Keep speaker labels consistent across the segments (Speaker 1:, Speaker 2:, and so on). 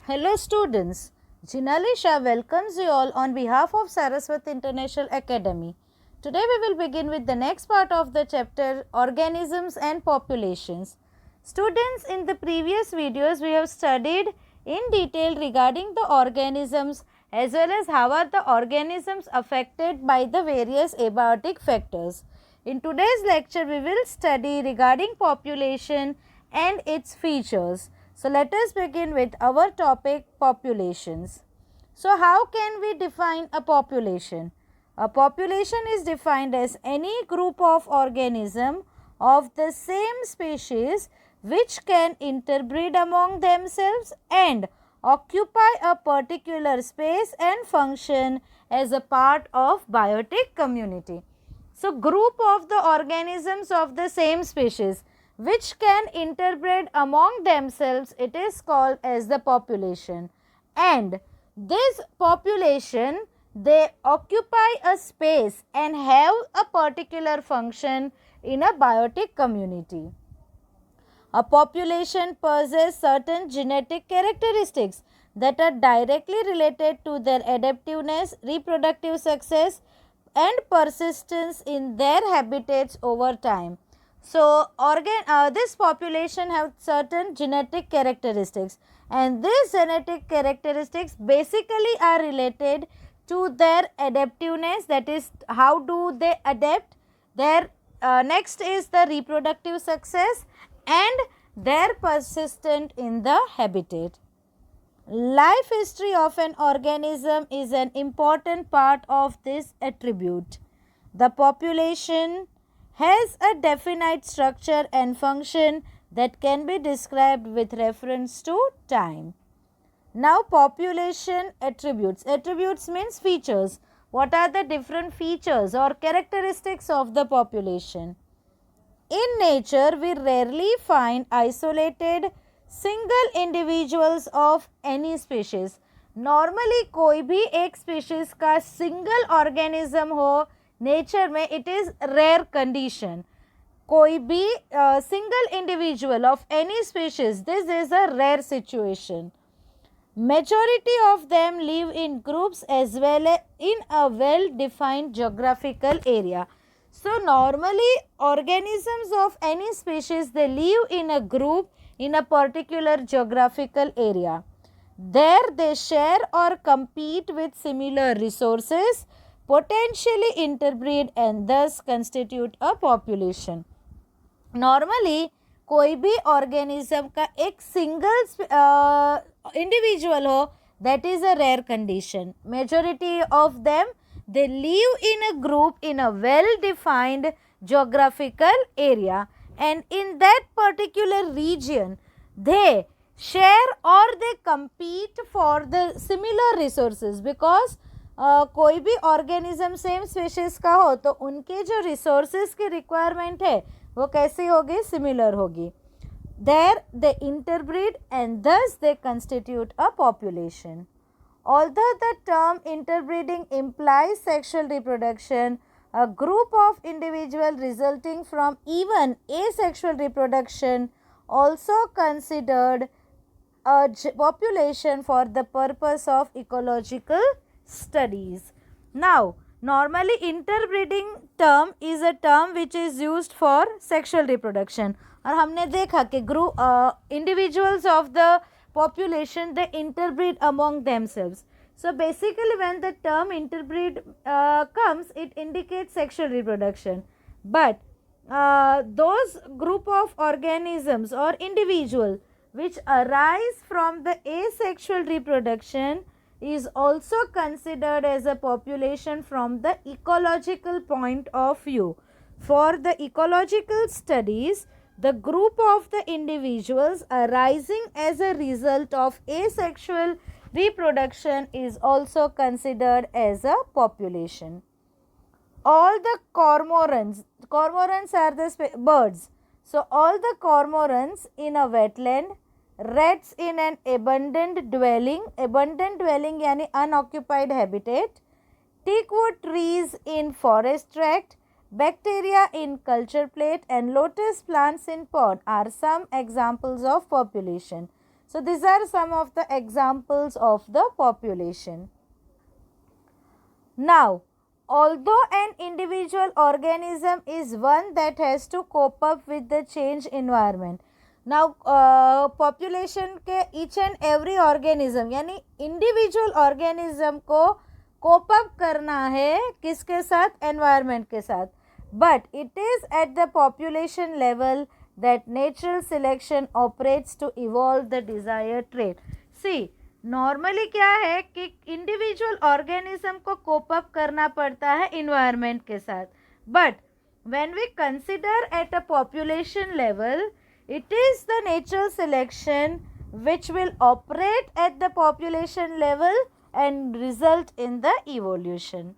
Speaker 1: Hello students, Jinalisha welcomes you all on behalf of Saraswati International Academy. Today we will begin with the next part of the chapter Organisms and Populations. Students, in the previous videos we have studied in detail regarding the organisms as well as how are the organisms affected by the various abiotic factors. In today's lecture we will study regarding population and its features. So, let us begin with our topic populations. So, how can we define a population? A population is defined as any group of organism of the same species which can interbreed among themselves and occupy a particular space and function as a part of biotic community. So, group of the organisms of the same species which can interbreed among themselves, it is called as the population, and this population, they occupy a space and have a particular function in a biotic community. A population possesses certain genetic characteristics that are directly related to their adaptiveness, reproductive success and persistence in their habitats over time. So, this population have certain genetic characteristics, and these genetic characteristics basically are related to their adaptiveness, that is how do they adapt. Their next is the reproductive success and their persistent in the habitat. Life history of an organism is an important part of this attribute. The population has a definite structure and function that can be described with reference to time. Now, population attributes. Attributes means features. What are the different features or characteristics of the population? In nature, we rarely find isolated single individuals of any species. Normally, कोई भी एक species का single organism हो nature में, it is rare condition. कोई भी single individual of any species, this is a rare situation. Majority of them live in groups as well as in a well defined geographical area. So, normally organisms of any species, they live in a group in a particular geographical area. There they share or compete with similar resources, potentially interbreed and thus constitute a population. Normally कोई भी organism का एक single individual हो, that is a rare condition. Majority of them, they live in a group in a well defined geographical area, and in that particular region they share or they compete for the similar resources, because कोई भी organism same species का हो तो उनके जो resources की requirement है वो कैसी होगी, सिमिलर होगी. There they interbreed and thus they constitute a population. Although the term interbreeding implies sexual reproduction, a group of individuals resulting from even asexual reproduction also considered a population for the purpose of ecological studies. Now, normally interbreeding term is a term which is used for sexual reproduction. और हमने देखा कि group individuals of the population, they interbreed among themselves. So, basically when the term interbreed comes, it indicates sexual reproduction. But those group of organisms or individual which arise from the asexual reproduction is also considered as a population from the ecological point of view. For the ecological studies, the group of the individuals arising as a result of asexual reproduction is also considered as a population. All the cormorants are the birds. So, all the cormorants in a wetland, rats in an abundant dwelling यानी unoccupied habitat, teakwood trees in forest tract, bacteria in culture plate and lotus plants in pot are some examples of population. So these are some of the examples of the population. Now, although an individual organism is one that has to cope up with the change environment. Now, population के each and every organism यानी individual organism को cope up करना है किसके साथ? Environment के साथ. But it is at the population level that natural selection operates to evolve the desired trait. See, normally क्या है कि इंडिविजुअल ऑर्गेनिज्म को कोप अप करना पड़ता है इन्वायरमेंट के साथ, but when we consider at a population level it is the natural selection which will operate at the population level and result in the evolution.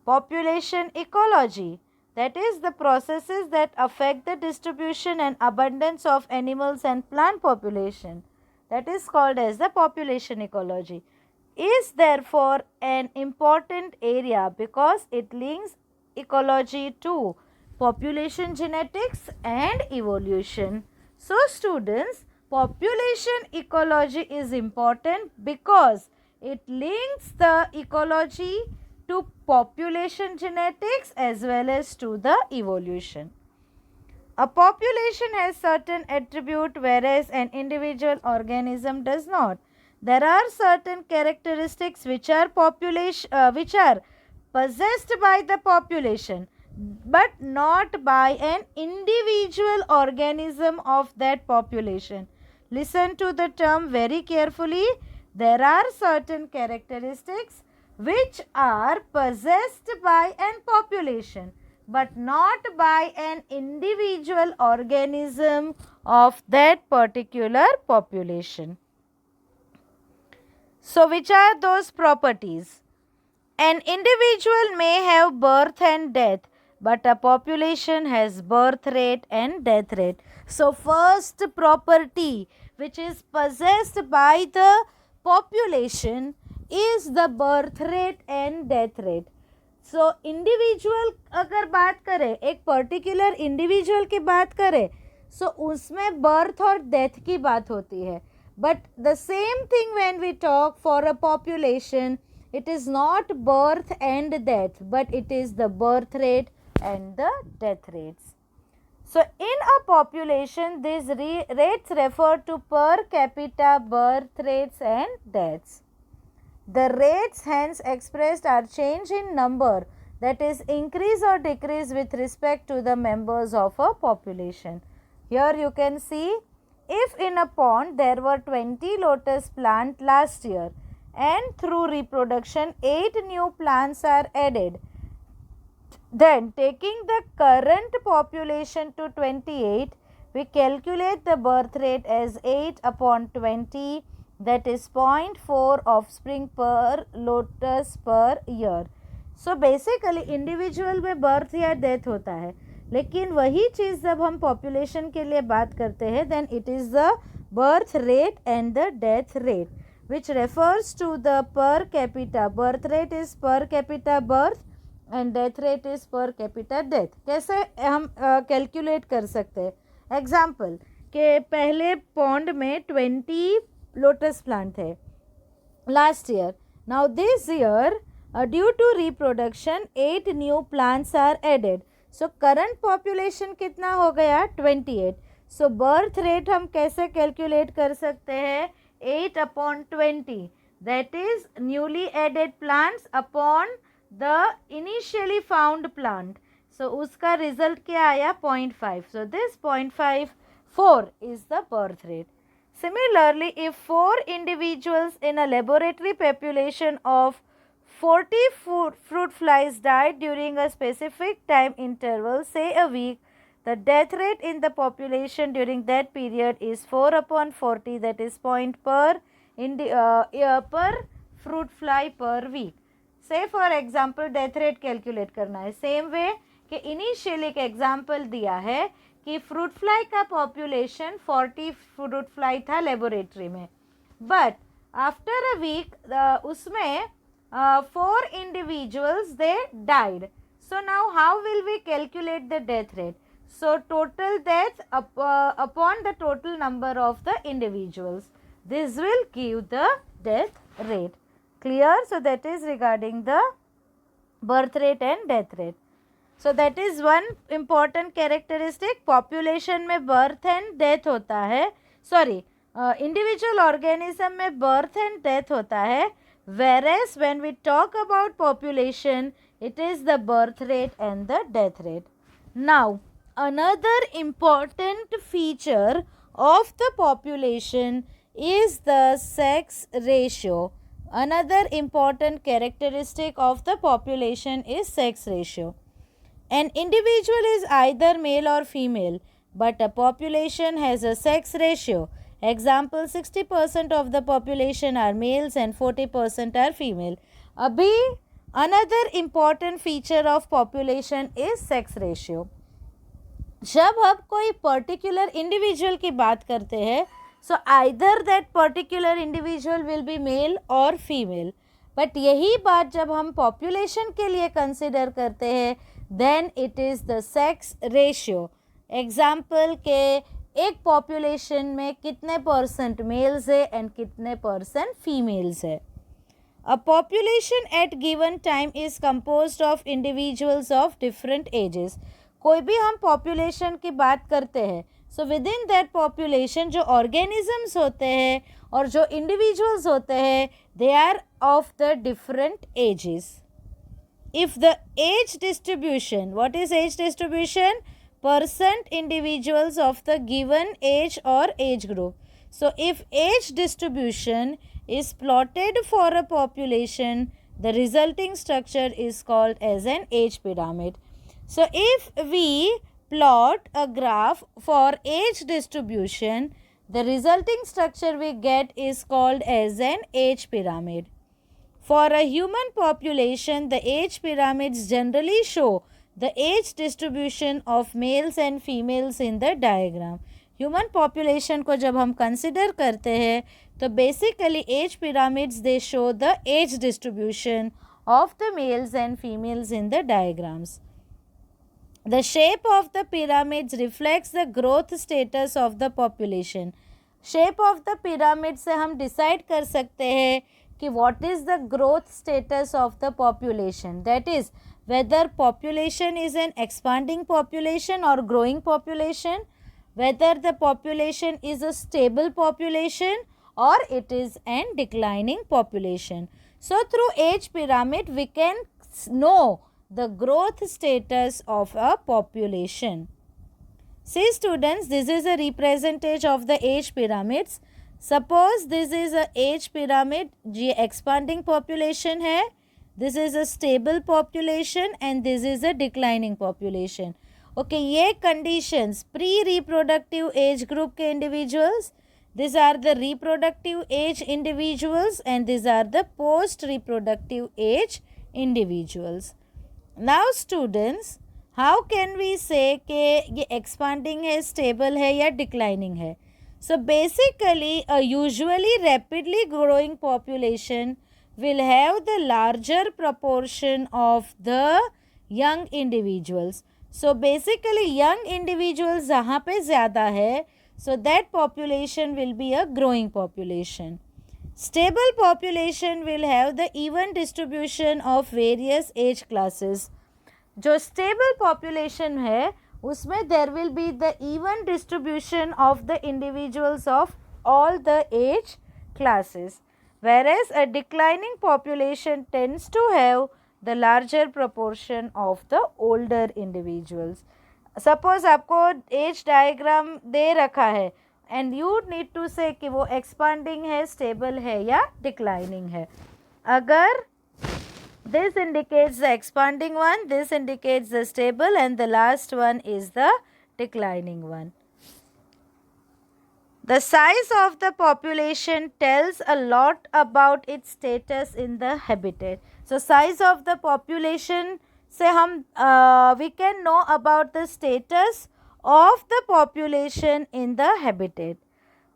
Speaker 1: Population ecology, that is the processes that affect the distribution and abundance of animals and plant population, that is called as the population ecology, is therefore an important area because it links ecology to population genetics and evolution. So students, population ecology is important because it links the ecology to population genetics as well as to the evolution. A population has certain attribute whereas an individual organism does not. There are certain characteristics which are possessed by the population but not by an individual organism of that population. Listen to the term very carefully. There are certain characteristics which are possessed by an population but not by an individual organism of that particular population. So, which are those properties? An individual may have birth and death, but a population has birth rate and death rate. So, first property which is possessed by the population is the birth rate and death rate. So, individual अगर बात करें, एक particular individual की बात करें, so उसमें birth और death की बात होती है. But the same thing when we talk for a population, it is not birth and death, but it is the birth rate and the death rates. So, in a population, these rates refer to per capita birth rates and deaths. The rates hence expressed are change in number, that is increase or decrease with respect to the members of a population. Here you can see, if in a pond there were 20 lotus plants last year and through reproduction 8 new plants are added, then taking the current population to 28, we calculate the birth rate as 8 upon 20, that is 0.4 offspring per lotus per year. So basically individual में birth या death होता है, लेकिन वही चीज़ जब हम population के लिए बात करते हैं, then it is the birth rate and the death rate, which refers to the per capita. Birth rate is per capita birth and death rate is per capita death. कैसे हम कैलकुलेट कर सकते हैं? एग्जाम्पल के पहले pond में 20 lotus plant थे last year. Now this year due to reproduction 8 new plants are added. So current population कितना हो गया? 28. सो बर्थ रेट हम कैसे कैलकुलेट कर सकते हैं? 8 upon 20, that is newly added plants upon the initially found plant. So उसका रिजल्ट क्या आया? 0.5. So this 0.54 is the birth rate. Similarly, if 4 individuals in a laboratory population of 40 fruit flies died during a specific time interval, say a week, the death rate in the population during that period is 4 upon 40, that is point per fruit fly per week. Say for example death rate calculate करना है. Same way कि initially एक example दिया है कि fruit fly का population 40 fruit fly था laboratory में, बट आफ्टर अ वीक उसमें 4 individuals they died. So now how will we calculate the death rate? So total death upon the total number of the individuals. This will give the death rate. Clear? So that is regarding the birth rate and death rate. So that is one important characteristic. Population में birth and death होता है. Sorry, individual organism में birth and death होता है. Whereas when we talk about population, it is the birth rate and the death rate. Now, another important feature of the population is the sex ratio. Another important characteristic of the population is sex ratio. An individual is either male or female, but a population has a sex ratio. Example, 60% of the population are males and 40% are female. Abhi, another important feature of population is sex ratio. जब हम कोई particular individual की बात करते हैं, so either that particular individual will be male और female. But यही बात जब हम पॉपुलेशन के लिए कंसिडर करते हैं, then it is the sex ratio. Example के एक पॉपुलेशन में कितने परसेंट मेल्स है एंड कितने परसेंट फीमेल्स है. A population at given time is composed of individuals of different ages. कोई भी हम पॉपुलेशन की बात करते हैं, so within that population जो ऑर्गेनिजम्स होते हैं और जो इंडिविजुअल्स होते हैं, they are of the different ages. If the age distribution, what is age distribution? Percent individuals of the given age और age group. So if age distribution is plotted for a population, the resulting structure is called as an age pyramid. So if we plot a graph for age distribution, the resulting structure we get is called as an age pyramid. For a human population, the age pyramids generally show the age distribution of males and females in the diagram. Human population को जब हम consider करते हैं, तो basically age pyramids they show the age distribution of the males and females in the diagrams. The shape of the pyramids reflects the growth status of the population. Shape of the pyramid से हम decide कर सकते हैं कि what is the growth status of the population. That is whether population is an expanding population और growing population, whether the population is a stable population or it is an declining population. So through age pyramid we can know the growth status of a population. See students, this is a representation of the age pyramids. Suppose this is a age pyramid, ये expanding population है, this is a stable population and this is a declining population. Okay, ये conditions pre reproductive age group के individuals, this are the reproductive age individuals and this are the post reproductive age individuals. Now students, how can we say कि ये expanding है, stable है या declining है? So basically a usually rapidly growing population will have the larger proportion of the young individuals. So basically young individuals जहाँ पे ज़्यादा है, so that population will be a growing population. Stable population will have the even distribution of various age classes. जो stable population है उसमें there will be the even distribution of the individuals of all the age classes, whereas a declining population tends to have the larger proportion of the older individuals. Suppose आपको as diagram दे रखा है and you need to से कि वो expanding है, stable है या declining है. अगर this indicates the expanding one, this indicates the stable and the last one is the declining one. The size of the population tells a lot about its status in the habitat. So size of the population से हम we can know about the status of the population in the habitat.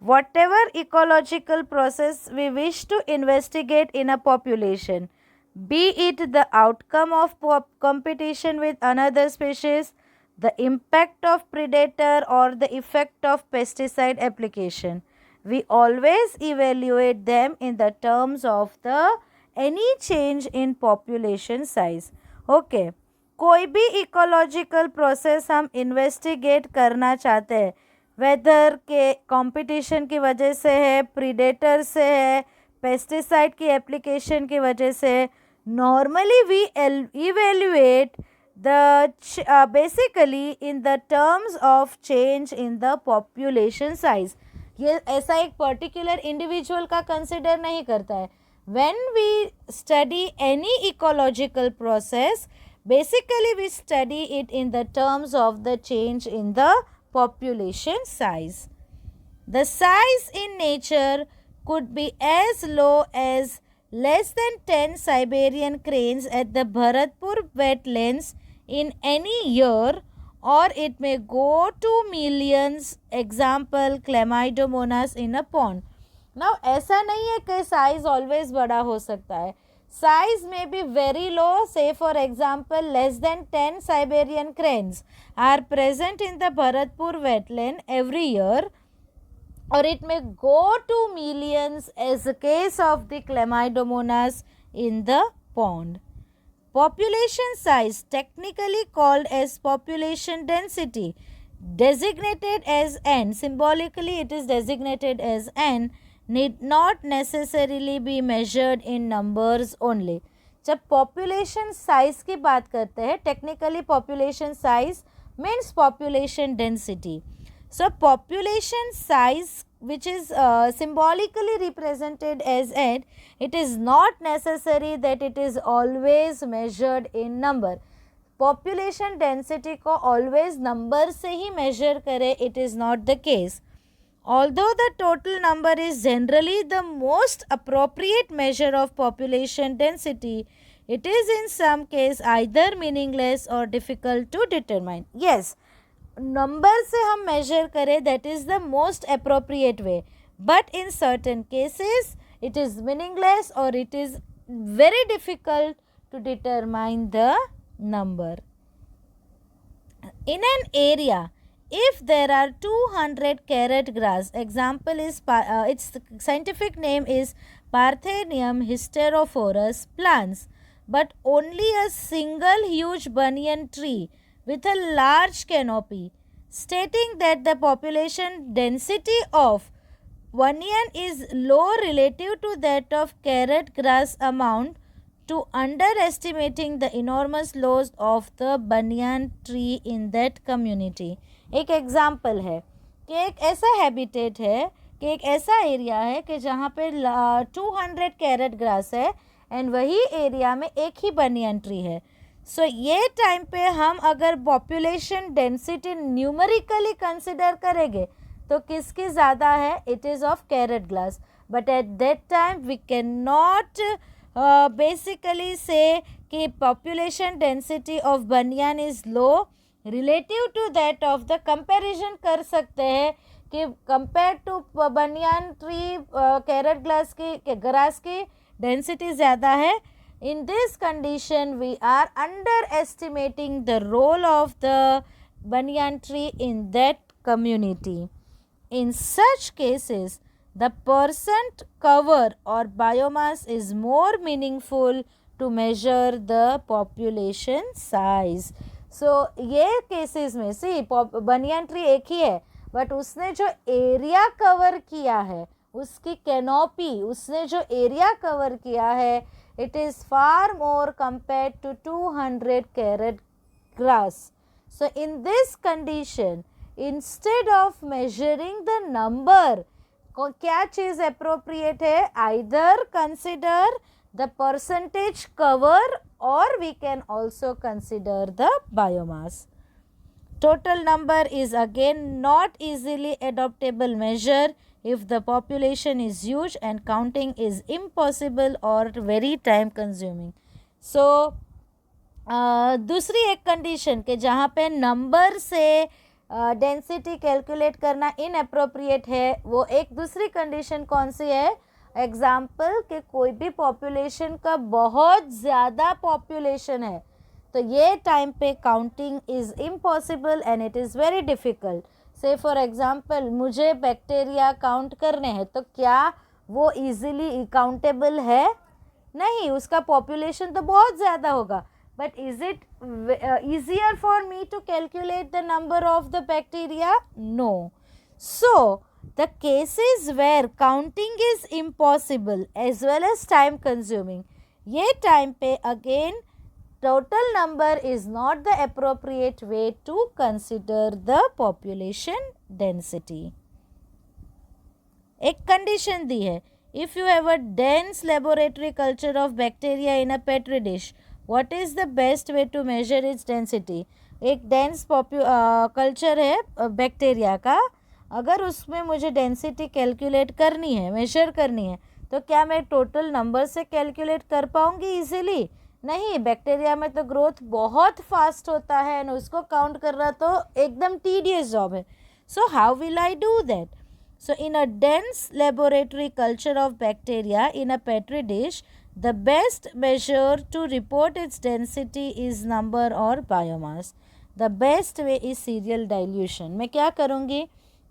Speaker 1: Whatever ecological process we wish to investigate in a population, be it the outcome of competition with another species, the impact of predator or the effect of pesticide application, we always evaluate them in the terms of the any change in population size. Okay, कोई भी ecological process हम investigate करना चाहते हैं, weather के competition की वजह से है, प्रीडेटर से है, पेस्टिसाइड की एप्लीकेशन की वजह से, normally we evaluate the basically in the terms of change in the population size. ये ऐसा एक पर्टिकुलर इंडिविजुअल का कंसिडर नहीं करता है. When we study any ecological process, basically we study it in the terms of the change in the population size. The size in nature could be as low as less than 10 Siberian cranes at the Bharatpur wetlands in any year, or it may go to millions, example Chlamydomonas in a pond. Now ऐसा नहीं है कि size always बड़ा हो सकता है. Size may be very low, say for example less than 10 Siberian cranes are present in the Bharatpur wetland every year, or it may go to millions as the case of the Chlamydomonas in the pond. Population size, technically called as population density, designated as n, symbolically it is designated as n, need not necessarily be measured in numbers only. जब population size की बात करते हैं, technically population size means population density. So population size, which is symbolically represented as n, it is not necessary that it is always measured in number. Population density को always number से ही measure करे, it is not the case. Although the total number is generally the most appropriate measure of population density, it is in some case either meaningless or difficult to determine. Yes, number से हम measure करें, that is the most appropriate way. But in certain cases, it is meaningless or it is very difficult to determine the number. In an area, if there are 200 carrot grass, example is its scientific name is Parthenium hysterophorus plants, but only a single huge banyan tree with a large canopy, stating that the population density of banyan is low relative to that of carrot grass amount to underestimating the enormous loss of the banyan tree in that community. एक example है कि एक ऐसा habitat है कि एक ऐसा area है कि जहाँ पे 200 कैरेट ग्रास है एंड वही एरिया में एक ही बनियन ट्री है. सो ये टाइम पे हम अगर पॉपुलेशन डेंसिटी न्यूमेरिकली कंसिडर करेंगे तो किसकी ज़्यादा है? It is of carrot grass. But at that time we can not basically say कि population density of banyan is low relative to that of the comparison कर सकते हैं कि compare to banyan tree carrot grass की density ज़्यादा है. In this condition we are underestimating the role of the banyan tree in that community. In such cases the percent cover और biomass is more meaningful to measure the population size. So ये cases में सी banyan tree एक ही है but उसने जो area cover किया है, उसकी कैनोपी, उसने जो एरिया कवर किया है, it is far more compared to 200 carrot grass. So in this condition instead of measuring the number, क्या चीज़ अप्रोप्रिएट है? Either consider the percentage cover or we can also consider the biomass. Total number is again not easily adoptable measure if the population is huge and counting is impossible or very time consuming. So दूसरी एक condition के जहाँ पे number से density calculate करना inappropriate है, वो एक दूसरी कंडीशन कौन सी है? एग्जाम्पल कि कोई भी पॉपुलेशन का बहुत ज़्यादा पॉपुलेशन है तो ये टाइम पे counting is impossible and it is very difficult. से फॉर एग्जांपल मुझे बैक्टीरिया काउंट करने हैं, तो क्या वो इजीली काउंटेबल है? नहीं, उसका पॉपुलेशन तो बहुत ज़्यादा होगा. But is it easier for me to calculate the number of the bacteria? No. So the cases where counting is impossible as well as time consuming, ये time पे again total number is not the appropriate way to consider the population density. एक condition दी है, if you have a dense laboratory culture of bacteria in a petri dish, what is the best way to measure its density? एक dense culture है bacteria का, अगर उसमें मुझे density calculate करनी है, मेजर करनी है, तो क्या मैं टोटल नंबर से कैलकुलेट कर पाऊँगी इजीली? नहीं, बैक्टीरिया में तो ग्रोथ बहुत फास्ट होता है और उसको काउंट करना तो एकदम टीडियस जॉब है. So how will I do that? So in a dense laboratory culture of bacteria in a petri dish, the best measure to report its density is number or biomass. The best way is serial dilution. मैं क्या करूँगी,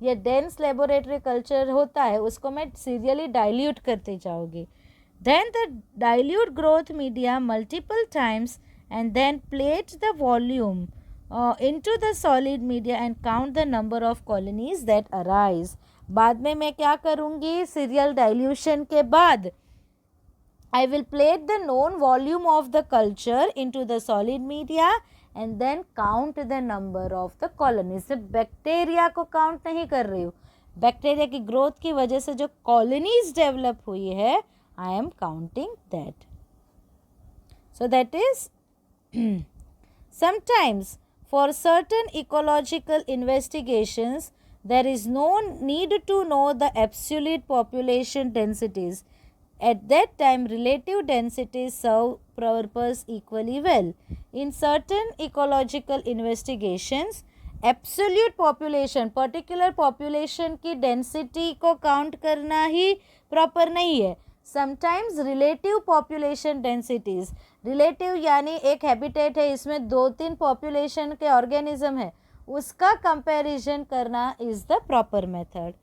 Speaker 1: ये dense laboratory culture होता है उसको मैं serially dilute करते जाऊँगी. Then the dilute growth media multiple times and then plate the volume into the solid media and count the number of colonies that arise. बाद में मैं क्या करूँगी, सीरियल डाइल्यूशन के बाद I will plate the known volume of the culture into the solid media and then count the number of the colonies. सिर्फ bacteria को count नहीं कर रही हूँ, बैक्टीरिया की ग्रोथ की वजह से जो कॉलोनीज डेवलप हुई है, I am counting that. So that is sometimes for certain ecological investigations, there is no need to know the absolute population densities. At that time, relative densities serve purpose equally well. In certain ecological investigations, absolute population, particular population की density को count करना ही proper नहीं है. Sometimes relative population densities, relative यानी एक habitat है, इसमें 2-3 population के organism है, उसका कंपैरिजन करना is the proper method.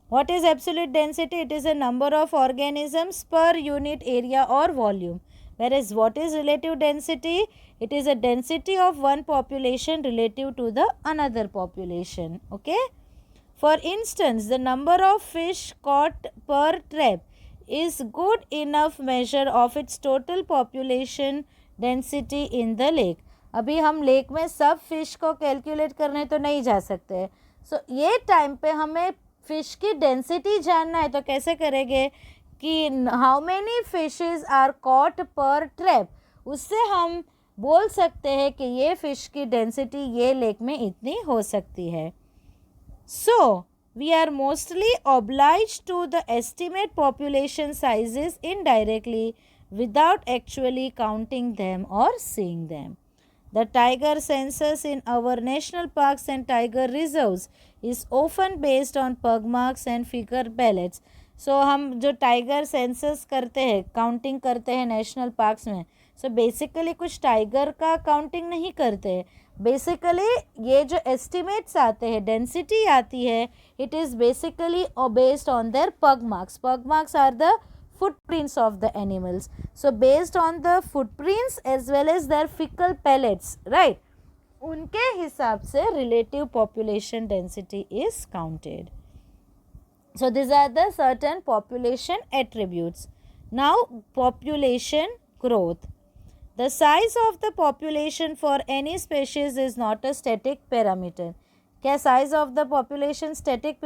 Speaker 1: What is absolute density? It is a number of organisms per unit area और volume. whereas what is relative density? It is a density of one population relative to the another population. Okay. For instance, the number of fish caught per trap is good enough measure of its total population density in the lake. अभी हम lake में सब fish को calculate करने तो नहीं जा सकते. सो ये टाइम पे हमें फिश की डेंसिटी जानना है, तो कैसे करेंगे कि how many fishes are caught पर ट्रैप, उससे हम बोल सकते हैं कि ये फिश की डेंसिटी ये लेक में इतनी हो सकती है. सो we are mostly obliged to the estimate population sizes indirectly without actually counting them or seeing them. The tiger census in our national parks and tiger reserves is often based on pug marks and finger ballots. So हम जो tiger census करते हैं, counting करते हैं national parks में, so basically कुछ tiger का counting नहीं करते हैं. बेसिकली ये जो एस्टिमेट्स आते हैं, डेंसिटी आती है, it is basically based on their pug marks. Pug marks are the footprints of the animals. So based on the footprints as well as their fecal pellets, right, उनके हिसाब से relative population density is counted. So these are the certain population attributes. Now population growth. The size of the population for any species is not a static parameter. क्या size of the population static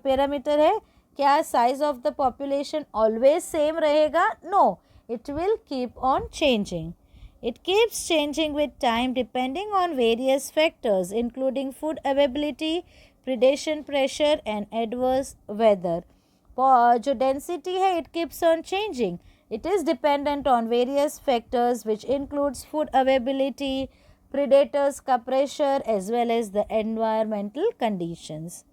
Speaker 1: parameter है? क्या size of the population always same रहेगा? No, it will keep on changing. It keeps changing with time depending on various factors including food availability, predation pressure and adverse weather. जो density है, it keeps on changing. It is dependent on various factors which includes food availability, predators का pressure as well as the environmental conditions.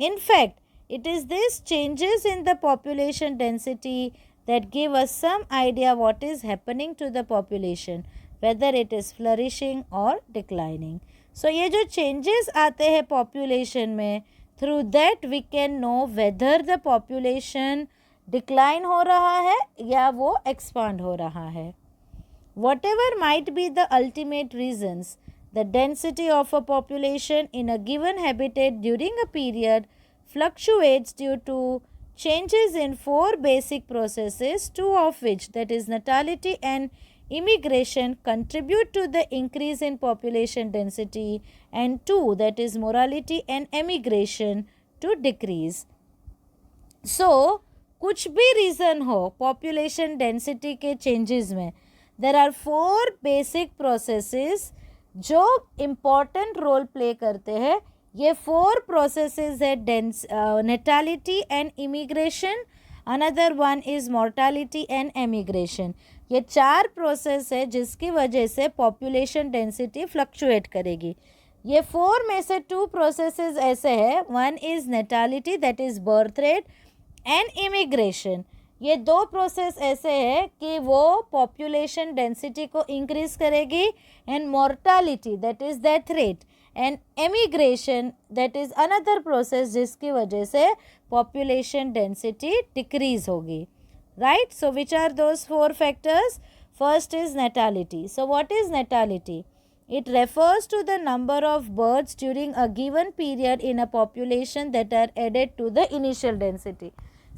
Speaker 1: In fact, it is these changes in the population density that give us some idea what is happening to the population, whether it is flourishing or declining. So ये जो changes आते हैं population में, through that we can know whether the population decline हो रहा है या वो एक्सपांड हो रहा है. Whatever might be the ultimate reasons, the density of a population in a given habitat during a period fluctuates due to changes in four basic processes, two of which, that is natality and immigration, contribute to the increase in population density, and two, that is mortality and emigration, to decrease. So, कुछ भी reason हो population density के changes में, there are 4 basic processes जो important role play करते हैं. ये 4 processes है natality and immigration, another one is mortality and emigration. ये 4 प्रोसेस है जिसकी वजह से पॉपुलेशन डेंसिटी फ्लक्चुएट करेगी. ये 4 में से 2 प्रोसेसेस ऐसे हैं, one is natality that is birth rate and immigration. ये 2 प्रोसेस ऐसे हैं कि वो पॉपुलेशन डेंसिटी को इंक्रीज करेगी, and mortality that is death rate, and emigration that is another process जिसकी वजह से पॉपुलेशन डेंसिटी डिक्रीज होगी. Right, so which are those 4 factors? First is natality. So what is natality? It refers to the number of births during a given period in a population that are added to the initial density.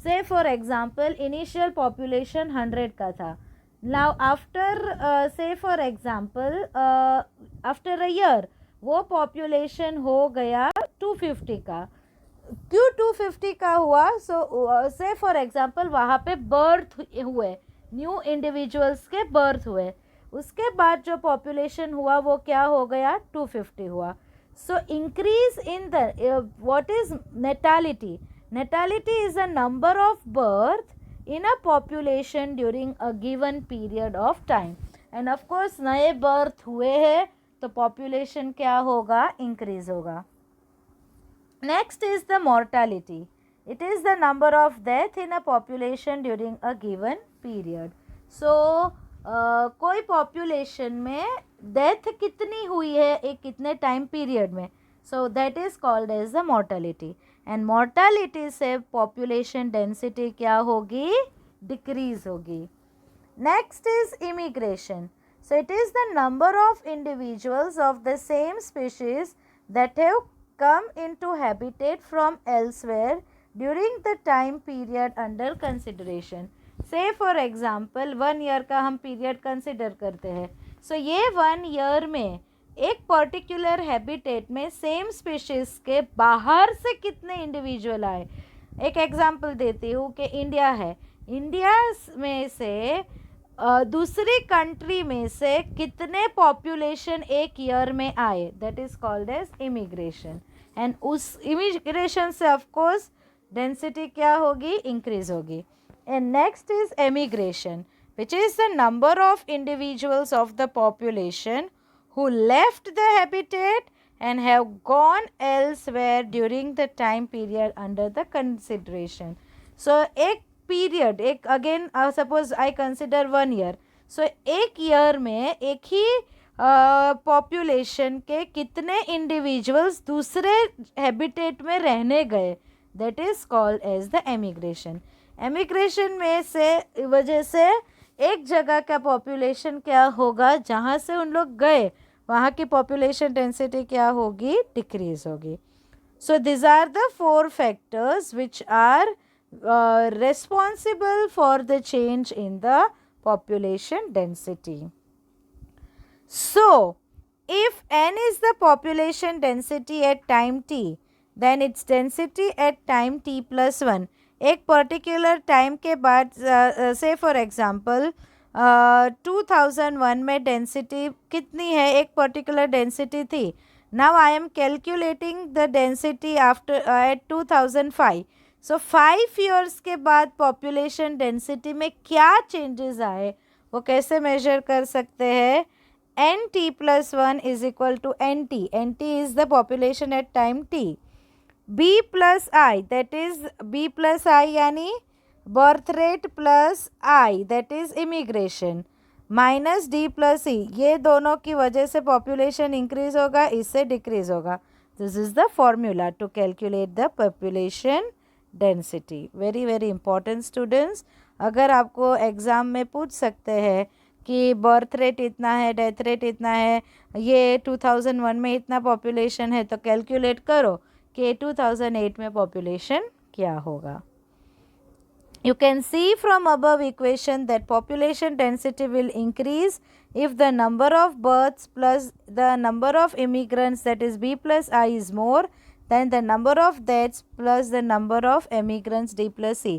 Speaker 1: Say for example, initial population 100 का था. Now after say for example after a year वो population हो गया 250 का. क्यों 250 का हुआ? So say for example वहाँ पे birth हुए, न्यू इंडिविजुअल्स के बर्थ हुए, उसके बाद जो पॉपुलेशन हुआ वो क्या हो गया? 250 हुआ. So increase in the what is natality? Natality is a number of birth in a population during a given period of time. And of course नए बर्थ हुए हैं तो पॉपुलेशन क्या होगा? इंक्रीज होगा. Next is the mortality. It is the number of death in a population during a given period. So कोई population में death कितनी हुई है एक कितने टाइम पीरियड में, so that is called as the mortality. And mortality से population density क्या होगी? डिक्रीज होगी. Next is immigration. So it is the number of individuals of the same species that have come into habitat from elsewhere during the time period under consideration. Say for example 1 year का हम period consider करते हैं. सो ये 1 year में एक particular habitat में same species के बाहर से कितने इंडिविजुअल आए. एक एग्जांपल देती हूँ कि इंडिया है, इंडिया में से दूसरी कंट्री में से कितने पॉपुलेशन एक ईयर में आए, that is called as immigration. And उस इमिग्रेशन से ऑफकोर्स डेंसिटी क्या होगी? इंक्रीज होगी. And next is emigration, which is the number of individuals of the population who left the habitat and have gone elsewhere during the time period under the consideration. So एक period, एक again suppose I consider 1 year. So एक year में एक ही population के कितने individuals दूसरे habitat में रहने गए, that is called as the emigration. Emigration में से वजह से एक जगह का पॉपुलेशन क्या होगा? जहाँ से उन लोग गए वहाँ की पॉपुलेशन डेंसिटी क्या होगी? डिक्रीज होगी. So this are the 4 factors which are responsible for the change in the population density. So if n is the population density at time t, then its density at time t plus 1, एक particular time के बाद से for example 2001 में density कितनी है? एक particular density थी. Now I am calculating the density after at 2005. So 5 years के बाद पॉपुलेशन डेंसिटी में क्या चेंजेस आए वो कैसे मेजर कर सकते हैं? N T plus 1 is equal to N T. N T is the population at time T. B plus I, that is B plus I यानी birth rate plus I, that is immigration. Minus D plus E, ये दोनों की वजह से population increase होगा, इससे decrease होगा. This is the formula to calculate the population density. Very very important students. अगर आपको एग्ज़ाम में पूछ सकते हैं कि बर्थ रेट इतना है, डेथ रेट इतना है, ये 2001 में इतना पॉपुलेशन है, तो कैलकुलेट करो कि 2008 में पॉपुलेशन क्या होगा. You can see from above equation that population density will increase if the number of births plus the number of immigrants, that is B plus I, is more than the number of deaths plus the number of immigrants D plus E.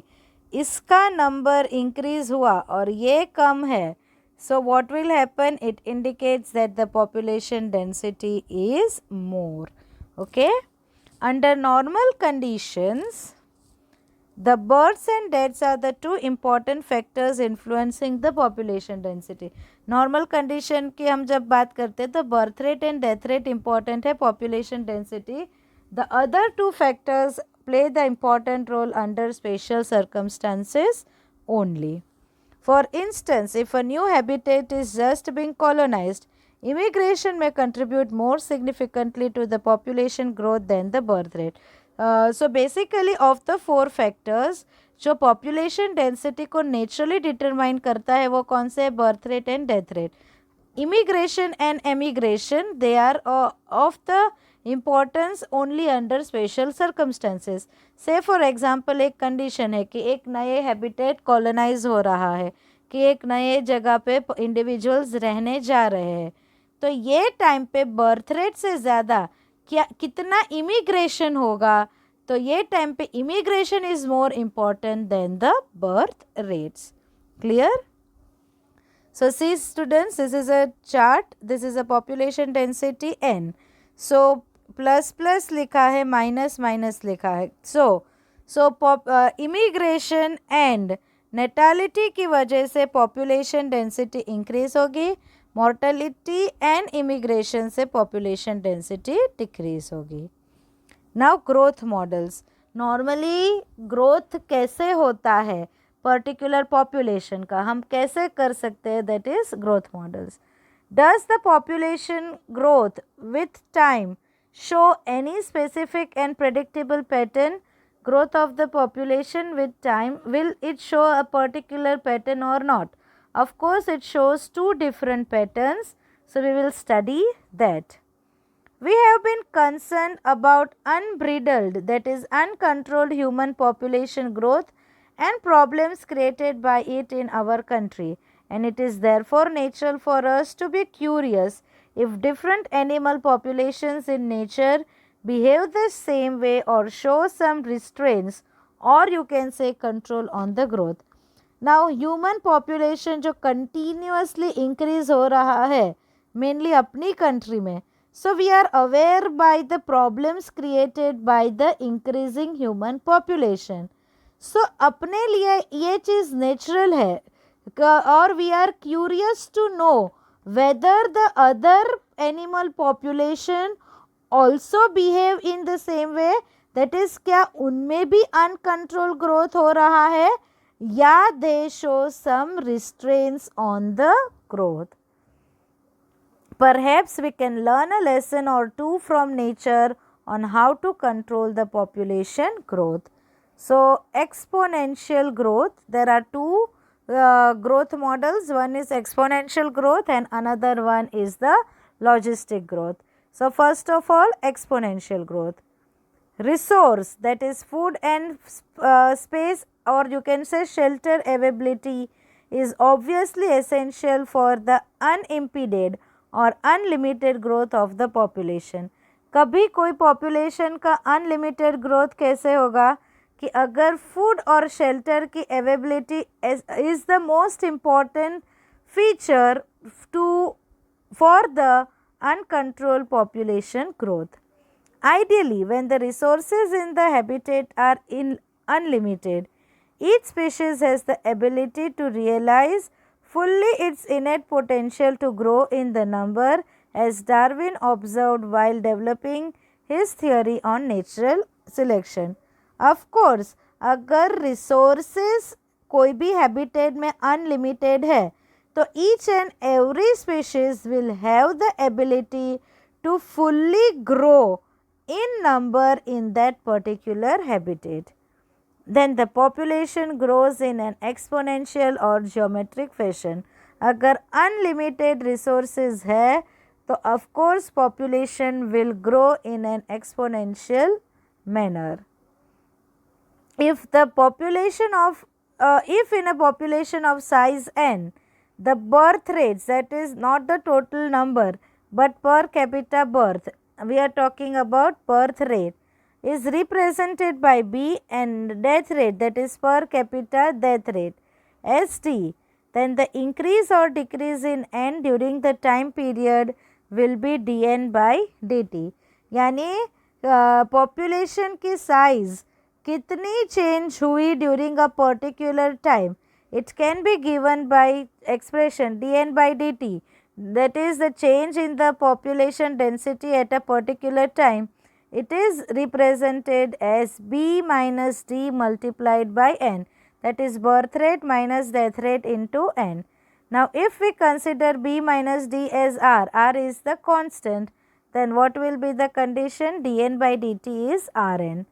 Speaker 1: इसका number increase हुआ और ये कम है. So what will happen? It indicates that the population density is more. Okay. Under normal conditions, the births and deaths are the two important factors influencing the population density. Normal condition की हम जब बात करते हैं तो birth rate and death rate important है, population density. The other two factors play the important role under special circumstances only. For instance, if a new habitat is just being colonized, immigration may contribute more significantly to the population growth than the birth rate. So basically of the four factors, जो population density को naturally determine करता है वो कौन से? birth rate and death rate. Immigration and emigration, they are of the importance only under special circumstances. Say for example, एक condition है कि एक नए habitat colonize हो रहा है, कि एक नए जगह पे individuals रहने जा रहे हैं, तो ये टाइम पे बर्थ रेट से ज़्यादा कितना इमिग्रेशन होगा, तो ये टाइम पे immigration is more important than the birth rates. Clear? So see students, this is a chart, this is a population density n. So plus plus लिखा है, माइनस माइनस लिखा है. सो इमिग्रेशन एंड नेटालिटी की वजह से पॉपुलेशन डेंसिटी इंक्रीज होगी, mortality and immigration से population density decrease होगी. Now growth models. Normally growth कैसे होता है पर्टिकुलर पॉपुलेशन का, हम कैसे कर सकते हैं, that is growth models. Does the population growth with time show any specific and predictable pattern? Growth of the population with time, will it show a particular pattern or not? Of course, it shows two different patterns. So, we will study that. We have been concerned about unbridled, that is uncontrolled human population growth and problems created by it in our country. And it is therefore natural for us to be curious if different animal populations in nature behave the same way or show some restraints, or you can say control on the growth. Now human population जो continuously increase हो रहा है mainly अपनी country में, so we are aware by the problems created by the increasing human population. So अपने लिए ये चीज़ natural है, और we are curious to know whether the other animal population also behave in the same way, that is क्या उनमें भी uncontrolled growth हो रहा है या they show some restraints on the growth. Perhaps we can learn a lesson or two from nature on how to control the population growth. So exponential growth, there are two growth models. One is exponential growth and another one is the logistic growth. So first of all, exponential growth. Resource, that is food and space, or you can say shelter availability, is obviously essential for the unimpeded or unlimited growth of the population. कभी कोई population का unlimited growth कैसे होगा कि अगर food और shelter की availability is the most important feature for the uncontrolled population growth. Ideally, when the resources in the habitat are unlimited, each species has the ability to realize fully its innate potential to grow in the number, as Darwin observed while developing his theory on natural selection. Of course, अगर resources कोई भी habitat में unlimited है, तो each and every species will have the ability to fully grow in number in that particular habitat. Then the population grows in an exponential or geometric fashion. अगर unlimited resources है तो of course population will grow in an exponential manner. If in a population of size n, the birth rates, that is not the total number but per capita birth, we are talking about birth rate, is represented by B, and death rate, that is per capita death rate, as T, then the increase or decrease in n during the time period will be dn by dt. यानी population की size कितनी change हुई during a particular time, it can be given by expression dn by dt, that is the change in the population density at a particular time. It is represented as B minus D multiplied by n, that is birth rate minus death rate into n. Now if we consider B minus D as R is the constant, then what will be the condition? dn by dt is Rn.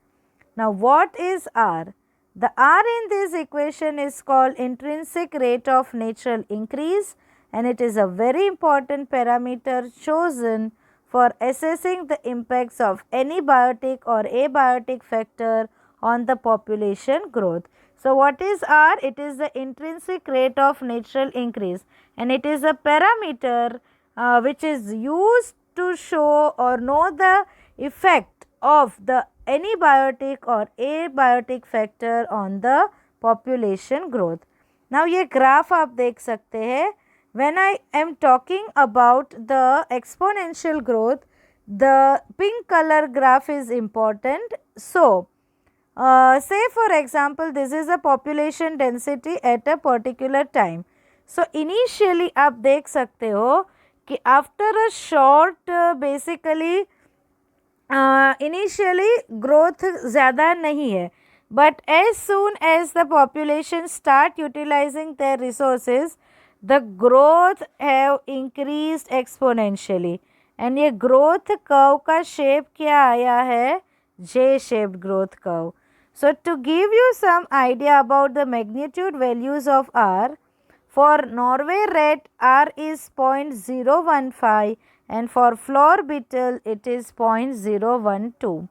Speaker 1: Now what is R? The R in this equation is called intrinsic rate of natural increase, and it is a very important parameter chosen for assessing the impacts of any biotic or abiotic factor on the population growth. So what is R? It is the intrinsic rate of natural increase, and it is a parameter which is used to show or know the effect of the any biotic or abiotic factor on the population growth. Now ये graph आप देख सकते हैं. When I am talking about the exponential growth, the pink color graph is important. So say for example this is a population density at a particular time. So initially आप देख सकते हो कि after a short basically initially growth ज़्यादा नहीं है, but as soon as the population start utilizing their resources, the growth have increased exponentially, and ये growth curve का shape क्या आया है? J-shaped growth curve. So to give you some idea about the magnitude values of R, for Norway red R is 0.015 and for floor beetle it is 0.012.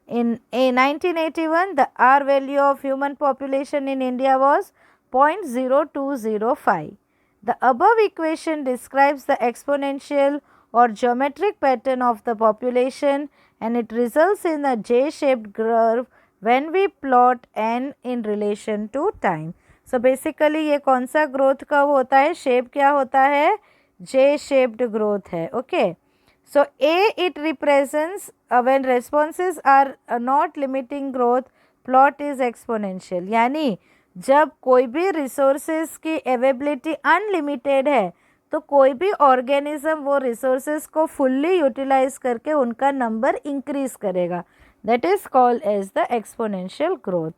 Speaker 1: In 1981 the R value of human population in India was 0.0205. The above equation describes the exponential or geometric pattern of the population, and it results in a J-shaped curve when we plot n in relation to time. So basically ये कौन सा growth curve होता है? Shape क्या होता है? J-shaped growth है. Okay. So A, it represents when responses are not limiting growth, plot is exponential. यानी जब कोई भी resources की availability unlimited है तो कोई भी organism वो resources को fully utilize करके उनका number increase करेगा. That is called as the exponential growth.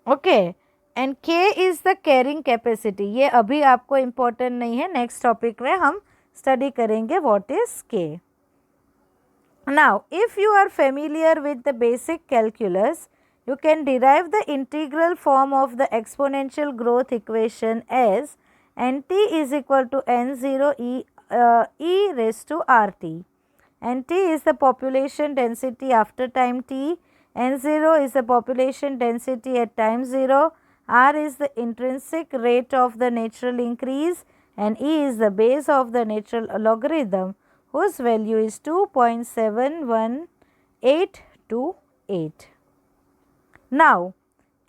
Speaker 1: Okay. And K is the carrying capacity. ये अभी आपको important नहीं है, next topic में हम study करेंगे what is K. Now, if you are familiar with the basic calculus, you can derive the integral form of the exponential growth equation as nt is equal to n0 e raised to rt. Nt is the population density after time t, n0 is the population density at time 0, r is the intrinsic rate of the natural increase, and e is the base of the natural logarithm whose value is 2.71828. Now,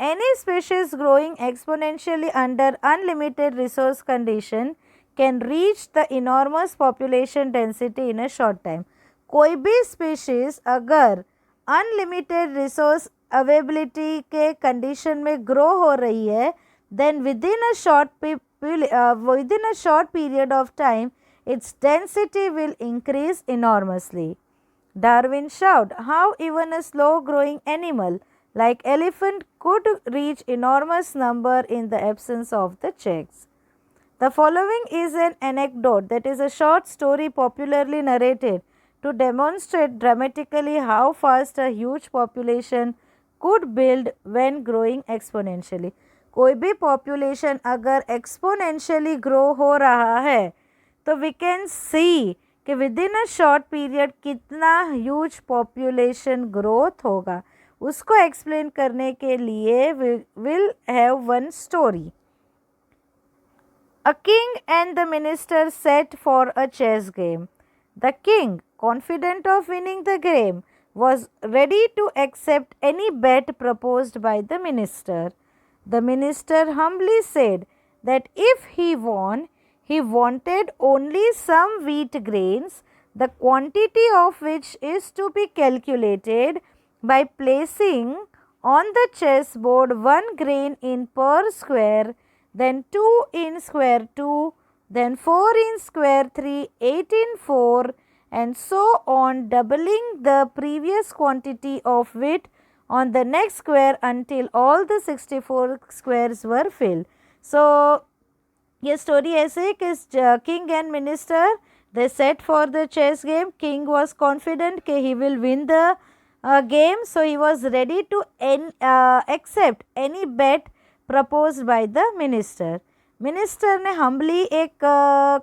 Speaker 1: any species growing exponentially under unlimited resource condition can reach the enormous population density in a short time. कोई भी species अगर unlimited resource availability के condition में grow हो रही है, then within a short period of time, its density will increase enormously. Darwin showed how even a slow growing animal like elephant could reach enormous number in the absence of the checks. The following is an anecdote, that is a short story popularly narrated to demonstrate dramatically how fast a huge population could build when growing exponentially. कोई भी population अगर exponentially grow हो रहा है तो we can see कि within a short period कितना huge population growth होगा, उसको explain करने के लिए we will have one story. A king and the minister set for a chess game. The king, confident of winning the game, was ready to accept any bet proposed by the minister. The minister humbly said that if he won, he wanted only some wheat grains, the quantity of which is to be calculated by placing on the chessboard 1 grain in per square, then 2 in square 2, then 4 in square 3, 8 in 4, and so on, doubling the previous quantity of wheat on the next square until all the 64 squares were filled. So, ये story ऐसे है कि king and minister they set for the chess game. King was confident कि he will win the game, so he was ready to accept any bet propose by the minister. Minister ने humbly एक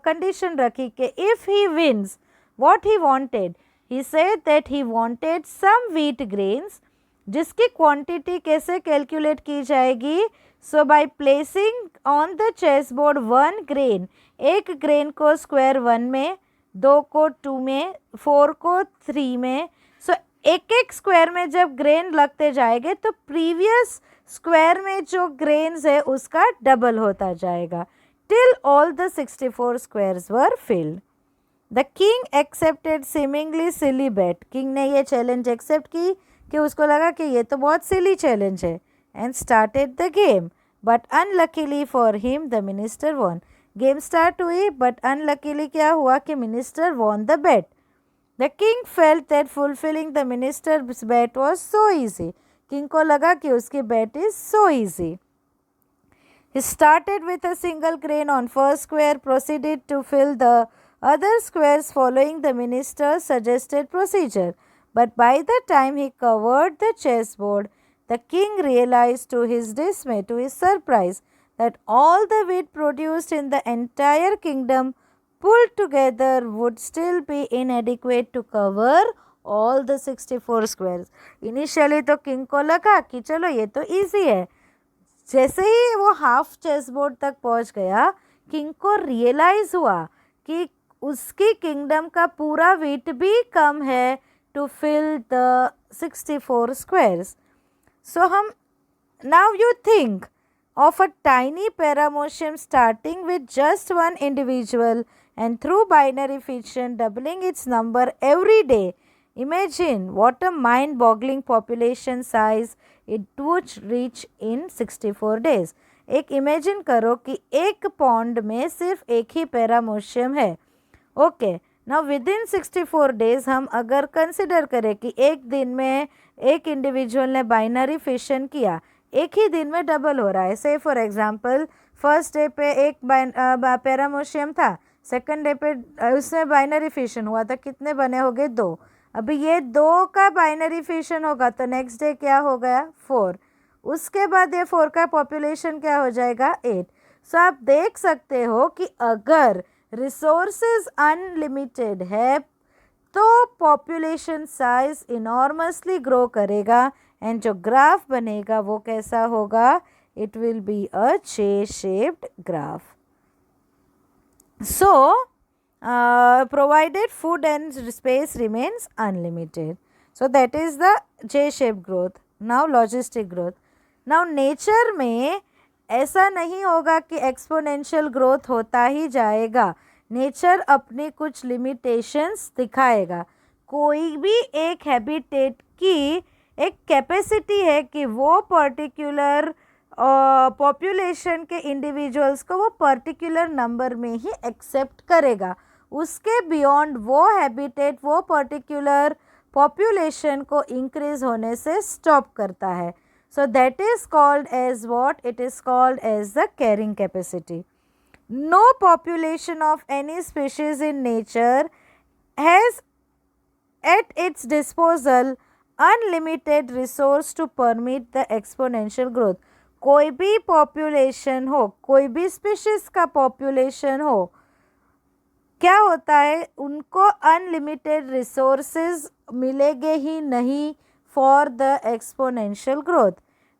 Speaker 1: condition रखी कि if he wins what he wanted, he said that he wanted some wheat grains, जिसकी quantity कैसे calculate की जाएगी. So by placing on the chess board 1 grain, एक grain को स्क्वायर 1 में, 2 को 2 में, 4 को 3 में. सो एक एक स्क्वायर में जब ग्रेन लगते जाएंगे तो प्रीवियस स्क्वायर में जो ग्रेन्स है उसका डबल होता जाएगा till all the 64 squares were filled. The king accepted seemingly silly bet. King ने ये चैलेंज एक्सेप्ट की कि उसको लगा कि ये तो बहुत सिली चैलेंज है, and started the game, but unluckily for him the minister won. Game start हुई बट अनलकीली क्या हुआ कि minister won the bet. The king felt that fulfilling the minister's bet was so easy. King को लगा कि उसकी bet is so easy. He started with a single grain on first square, proceeded to fill the other squares following the minister's suggested procedure. But by the time he covered the chessboard, the king realized to his dismay, to his surprise, that all the wheat produced in the entire kingdom pulled together would still be inadequate to cover all the 64 squares. Initially तो king को लगा कि चलो ये तो easy है. जैसे ही वो हाफ चेस बोर्ड तक पहुंच गया, किंग को रियलाइज हुआ कि उसकी किंगडम का पूरा वेट भी कम है टू फिल द 64 स्क्वायर्स. सो हम now you think of a tiny paramecium starting with just one individual and through binary fission doubling its number every day. Imagine what a mind-boggling population size it would reach in 64 days. एक imagine करो कि एक pond में सिर्फ एक ही पैरामोशियम है. Okay, now with in 64 days हम अगर कंसिडर करें कि एक दिन में एक इंडिविजुअल ने बाइनरी फिशन किया, एक ही दिन में डबल हो रहा है. से फॉर एग्जांपल फर्स्ट डे पे एक पैरामोशियम था, सेकंड डे पे उसमें बाइनरी फिशन हुआ था, कितने बने हो गए 2. अभी ये 2 का बाइनरी फिशन होगा तो नेक्स्ट डे क्या हो गया 4. उसके बाद ये 4 का पॉपुलेशन क्या हो जाएगा 8. सो आप देख सकते हो कि अगर रिसोर्सेज अनलिमिटेड है तो पॉपुलेशन साइज इनॉर्मसली ग्रो करेगा एंड जो ग्राफ बनेगा वो कैसा होगा, it will be a J shaped graph. So provided food and space remains unlimited. So that is the J-shaped growth. Now logistic growth. Now nature में ऐसा नहीं होगा कि एक्सपोनेंशियल ग्रोथ होता ही जाएगा. नेचर अपनी कुछ लिमिटेशंस दिखाएगा. कोई भी एक हैबिटेट की एक कैपेसिटी है कि वो पर्टिकुलर पॉपुलेशन के इंडिविजुअल्स को वो पर्टिकुलर नंबर में ही एक्सेप्ट करेगा. उसके बियॉन्ड वो हैबिटेट वो पर्टिकुलर पॉपुलेशन को इंक्रीज होने से स्टॉप करता है. So that is called as what, it is called as the carrying capacity. no population of any species in nature has at its disposal unlimited resource to permit the exponential growth. कोई भी population हो, कोई भी species का population हो, क्या होता है, उनको अनलिमिटेड रिसोर्सेज मिलेंगे ही नहीं for the exponential growth.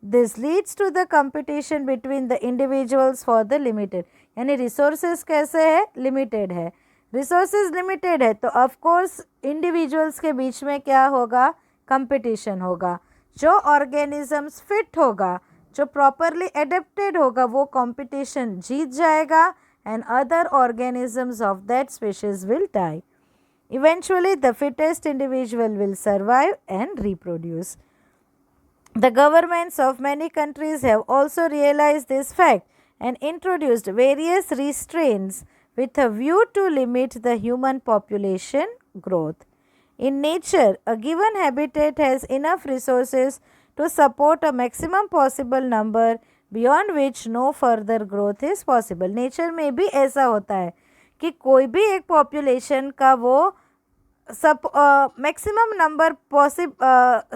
Speaker 1: This leads to the competition between the individuals for the limited. यानी रिसोर्सेज कैसे है, लिमिटेड है. रिसोर्सेज लिमिटेड है तो ऑफ कोर्स इंडिविजुअल्स के बीच में क्या होगा, कंपटीशन होगा. जो ऑर्गेनिजम्स फिट होगा, जो प्रॉपरली एडेप्टेड होगा, वो कंपटीशन जीत जाएगा and other organisms of that species will die. Eventually, the fittest individual will survive and reproduce. The governments of many countries have also realized this fact and introduced various restraints with a view to limit the human population growth. In nature, a given habitat has enough resources to support a maximum possible number beyond which no further growth is possible. Nature में भी ऐसा होता है कि कोई भी एक population का वो मैक्सिमम नंबर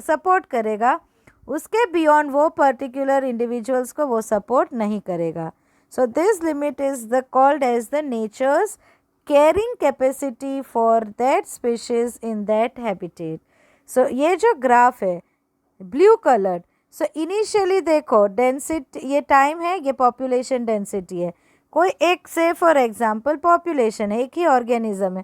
Speaker 1: सपोर्ट करेगा, उसके बियॉन्ड वो पर्टिकुलर इंडिविजुअल्स को वो सपोर्ट नहीं करेगा. So this limit is the called as the nature's carrying capacity for that species in that habitat. So ये जो ग्राफ है ब्लू कलर्ड, सो इनिशियली देखो डेंसिटी, ये टाइम है, ये पॉपुलेशन डेंसिटी है. कोई एक से फॉर एग्जांपल पॉपुलेशन है, एक ही ऑर्गेनिज्म है,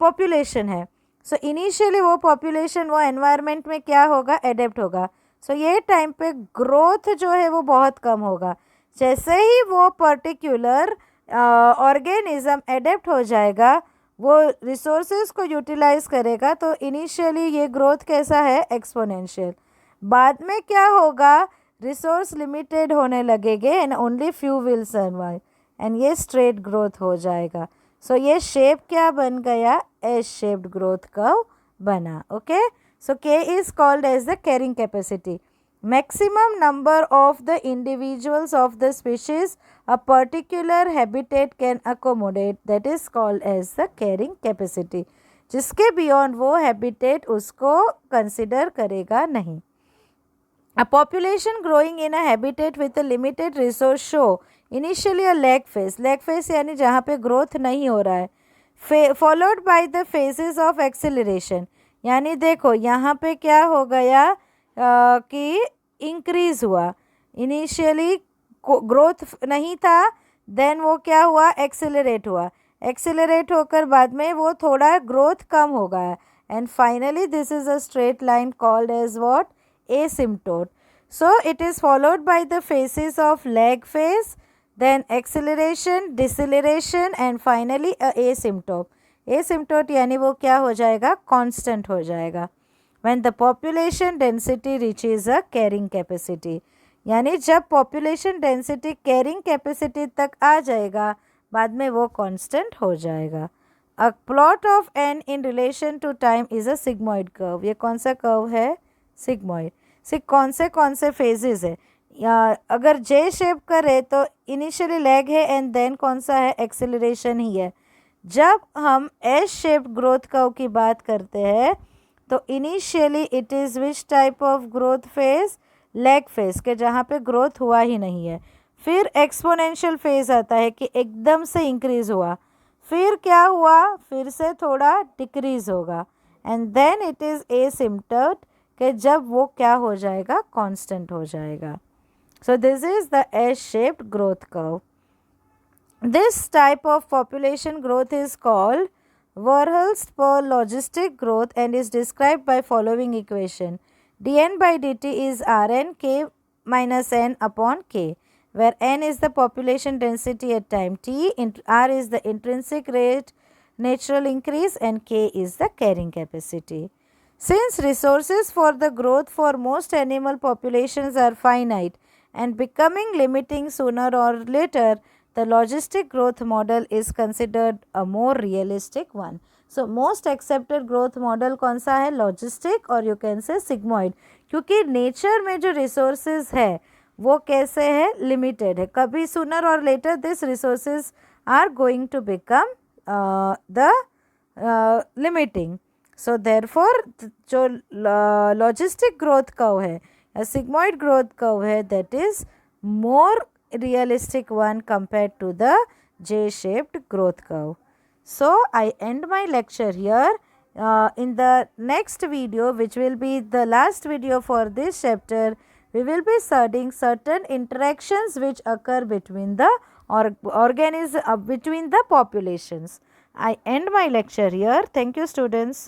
Speaker 1: पॉपुलेशन है. सो इनिशियली वो पॉपुलेशन वो एनवायरनमेंट में क्या होगा, एडेप्ट होगा. सो ये टाइम पे ग्रोथ जो है वो बहुत कम होगा. जैसे ही वो पर्टिकुलर ऑर्गेनिज्म एडेप्ट हो जाएगा, वो रिसोर्सेज को यूटिलाइज करेगा, तो इनिशियली ये ग्रोथ कैसा है, एक्सपोनेंशियल. बाद में क्या होगा, रिसोर्स लिमिटेड होने लगेंगे and only few will survive and ये स्ट्रेट ग्रोथ हो जाएगा. सो ये शेप क्या बन गया, एस शेप्ड ग्रोथ कर्व बना. Okay, so K is called as the carrying capacity. Maximum number of the individuals of the species a particular habitat can accommodate, that is called as the carrying capacity. जिसके beyond वो habitat उसको consider करेगा नहीं. A population growing in a habitat with a limited resource show initially a lag phase. Lag phase यानी जहाँ पे growth नहीं हो रहा है. Followed by the phases of acceleration. यानी देखो यहाँ पे क्या हो गया कि increase हुआ. Initially growth नहीं था, then वो क्या हुआ, accelerate हुआ. Accelerate होकर बाद में वो थोड़ा growth कम हो गया. And finally this is a straight line called as what? Asymptote. So it is followed by the phases of lag phase, then acceleration, deceleration and finally a asymptote. Asymptote यानी वो क्या हो जाएगा, constant हो जाएगा. When the population density reaches a carrying capacity, यानी जब population density carrying capacity तक आ जाएगा, बाद में वो constant हो जाएगा. A plot of n in relation to time is a sigmoid curve. ये कौन सा curve है, सिग्मॉइड. कौन से फेजेस है, या अगर जे शेप करे तो इनिशियली लैग है एंड देन कौन सा है, एक्सेलरेशन ही है. जब हम एस शेप ग्रोथ कर्व की बात करते हैं तो initially it is which type of growth phase, lag phase के जहाँ पे ग्रोथ हुआ ही नहीं है. फिर एक्सपोनेंशियल फेज आता है कि एकदम से इंक्रीज हुआ, फिर क्या हुआ, फिर से थोड़ा डिक्रीज होगा and then it is asymptote कि जब वो क्या हो जाएगा, कांस्टेंट हो जाएगा. So this is the S shaped growth curve. This type of population growth is called Verhulst-per logistic growth and is described by following equation. dn by dt is Rn k minus n upon k, where n is the population density at time t, r is the intrinsic rate natural increase and k is the carrying capacity. Since resources for the growth for most animal populations are finite and becoming limiting sooner or later, the logistic growth model is considered a more realistic one. So most accepted growth model कौन सा है, logistic और you can say sigmoid, क्योंकि nature में जो resources है वो कैसे है, लिमिटेड है. कभी सूनर और later this resources are going to become the limiting. So therefore जो लॉजिस्टिक ग्रोथ कर्व है या सिग्मॉइड ग्रोथ कर्व है, that is more realistic one compared to the J-shaped growth curve. So I end my lecture here. In the next video, which will be the last video for this chapter, we will be studying certain interactions which occur between the between the populations. I end my lecture here. Thank you, students.